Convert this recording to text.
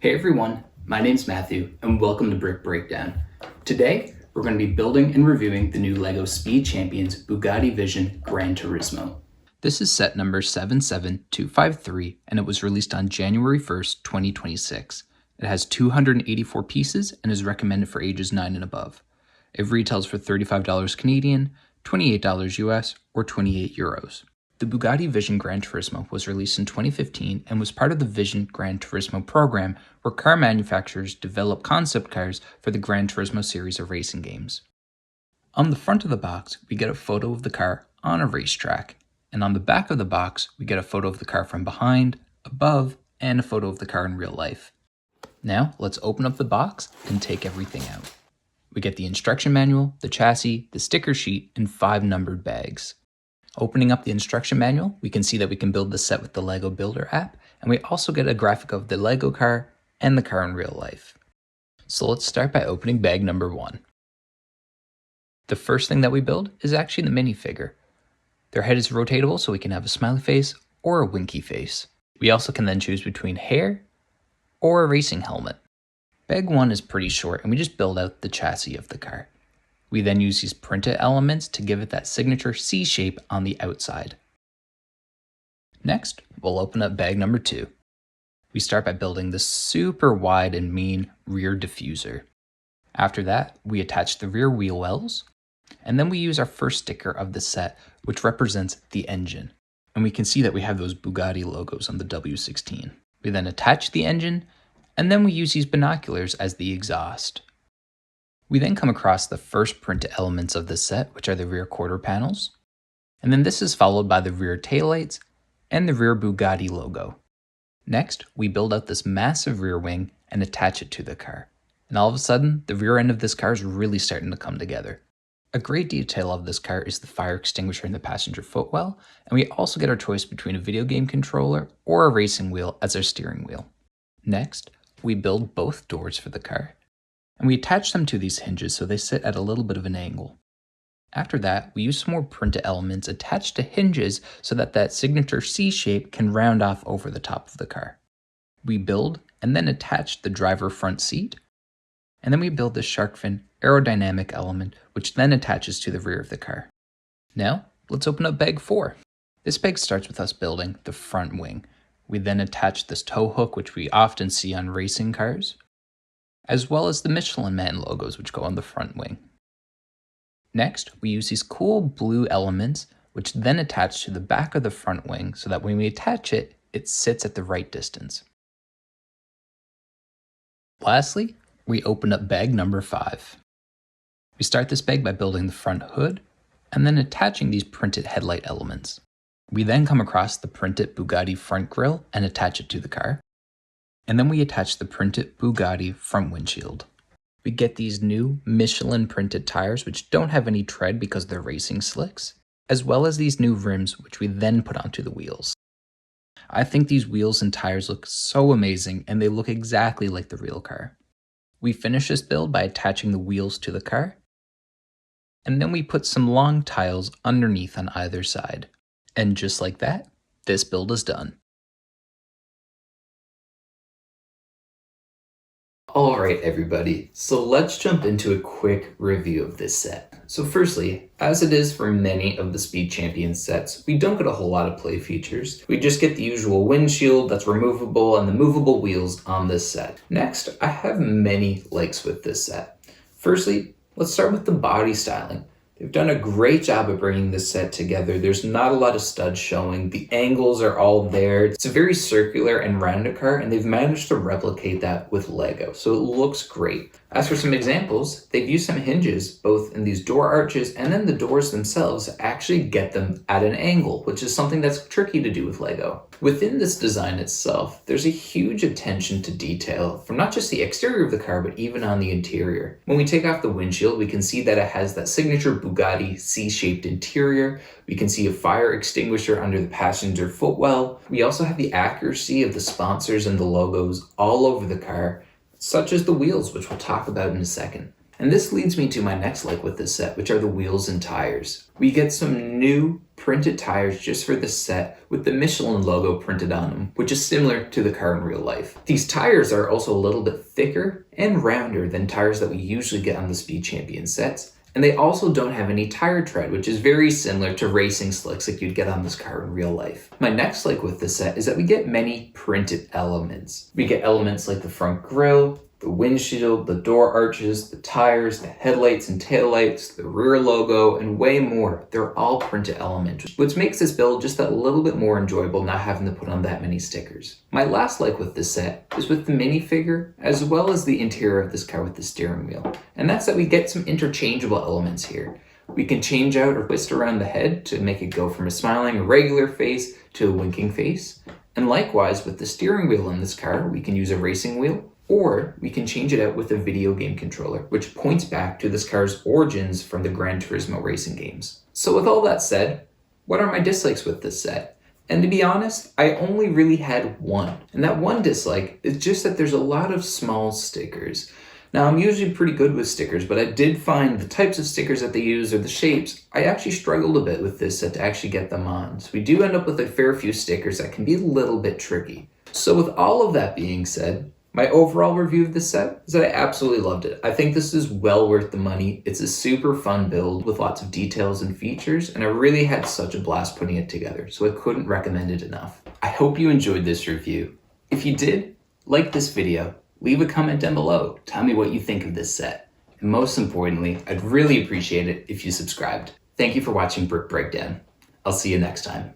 Hey everyone, my name's Matthew and welcome to Brick Breakdown. Today, we're going to be building and reviewing the new LEGO Speed Champions Bugatti Vision Gran Turismo. This is set number 77253 and it was released on January 1st, 2026. It has 284 pieces and is recommended for ages 9 and above. It retails for $35 Canadian, $28 US, or 28 euros. The Bugatti Vision Gran Turismo was released in 2015 and was part of the Vision Gran Turismo program where car manufacturers develop concept cars for the Gran Turismo series of racing games. On the front of the box, we get a photo of the car on a racetrack, and on the back of the box, we get a photo of the car from behind, above, and a photo of the car in real life. Now, let's open up the box and take everything out. We get the instruction manual, the chassis, the sticker sheet, and 5 numbered bags. Opening up the instruction manual, we can see that we can build the set with the LEGO Builder app, and we also get a graphic of the LEGO car and the car in real life. So let's start by opening bag number 1. The first thing that we build is actually the minifigure. Their head is rotatable so we can have a smiley face or a winky face. We also can then choose between hair or a racing helmet. Bag 1 is pretty short and we just build out the chassis of the car. We then use these printed elements to give it that signature C shape on the outside. Next, we'll open up bag number 2. We start by building the super wide and mean rear diffuser. After that, we attach the rear wheel wells, and then we use our first sticker of the set, which represents the engine. And we can see that we have those Bugatti logos on the W16. We then attach the engine, and then we use these binoculars as the exhaust. We then come across the first printed elements of the set, which are the rear quarter panels. And then this is followed by the rear taillights and the rear Bugatti logo. Next, we build out this massive rear wing and attach it to the car. And all of a sudden, the rear end of this car is really starting to come together. A great detail of this car is the fire extinguisher in the passenger footwell, and we also get our choice between a video game controller or a racing wheel as our steering wheel. Next, we build both doors for the car. And we attach them to these hinges so they sit at a little bit of an angle. After that, we use some more printed elements attached to hinges so that that signature C shape can round off over the top of the car. We build and then attach the driver front seat, and then we build the shark fin aerodynamic element, which then attaches to the rear of the car. Now, let's open up bag 4. This bag starts with us building the front wing. We then attach this tow hook, which we often see on racing cars, as well as the Michelin Man logos which go on the front wing. Next, we use these cool blue elements which then attach to the back of the front wing so that when we attach it, it sits at the right distance. Lastly, we open up bag number 5. We start this bag by building the front hood and then attaching these printed headlight elements. We then come across the printed Bugatti front grille and attach it to the car. And then we attach the printed Bugatti front windshield. We get these new Michelin printed tires which don't have any tread because they're racing slicks, as well as these new rims which we then put onto the wheels. I think these wheels and tires look so amazing and they look exactly like the real car. We finish this build by attaching the wheels to the car, and then we put some long tiles underneath on either side. And just like that, this build is done. Alright everybody, so let's jump into a quick review of this set. So firstly, as it is for many of the Speed Champions sets, we don't get a whole lot of play features. We just get the usual windshield that's removable and the movable wheels on this set. Next, I have many likes with this set. Firstly, let's start with the body styling. They've done a great job of bringing this set together. There's not a lot of studs showing. The angles are all there. It's a very circular and rounded car, and they've managed to replicate that with LEGO, so it looks great. As for some examples, they've used some hinges, both in these door arches and then the doors themselves, to actually get them at an angle, which is something that's tricky to do with LEGO. Within this design itself, there's a huge attention to detail from not just the exterior of the car, but even on the interior. When we take off the windshield, we can see that it has that signature Bugatti C-shaped interior. We can see a fire extinguisher under the passenger footwell. We also have the accuracy of the sponsors and the logos all over the car, such as the wheels, which we'll talk about in a second. And this leads me to my next like with this set, which are the wheels and tires. We get some new printed tires just for this set with the Michelin logo printed on them, which is similar to the car in real life. These tires are also a little bit thicker and rounder than tires that we usually get on the Speed Champion sets. And they also don't have any tire tread, which is very similar to racing slicks like you'd get on this car in real life. My next like with this set is that we get many printed elements. We get elements like the front grille, the windshield, the door arches, the tires, the headlights and taillights, the rear logo, and way more. They're all printed elements, which makes this build just that little bit more enjoyable not having to put on that many stickers. My last like with this set is with the minifigure, as well as the interior of this car with the steering wheel. And that's that we get some interchangeable elements here. We can change out or twist around the head to make it go from a smiling, regular face to a winking face. And likewise, with the steering wheel in this car, we can use a racing wheel, or we can change it out with a video game controller, which points back to this car's origins from the Gran Turismo racing games. So with all that said, what are my dislikes with this set? And to be honest, I only really had one. And that one dislike is just that there's a lot of small stickers. Now, I'm usually pretty good with stickers, but I did find the types of stickers that they use or the shapes, I actually struggled a bit with this set to actually get them on. So we do end up with a fair few stickers that can be a little bit tricky. So with all of that being said, my overall review of this set is that I absolutely loved it. I think this is well worth the money. It's a super fun build with lots of details and features, and I really had such a blast putting it together, so I couldn't recommend it enough. I hope you enjoyed this review. If you did, like this video, leave a comment down below. Tell me what you think of this set. And most importantly, I'd really appreciate it if you subscribed. Thank you for watching Brick Breakdown. I'll see you next time.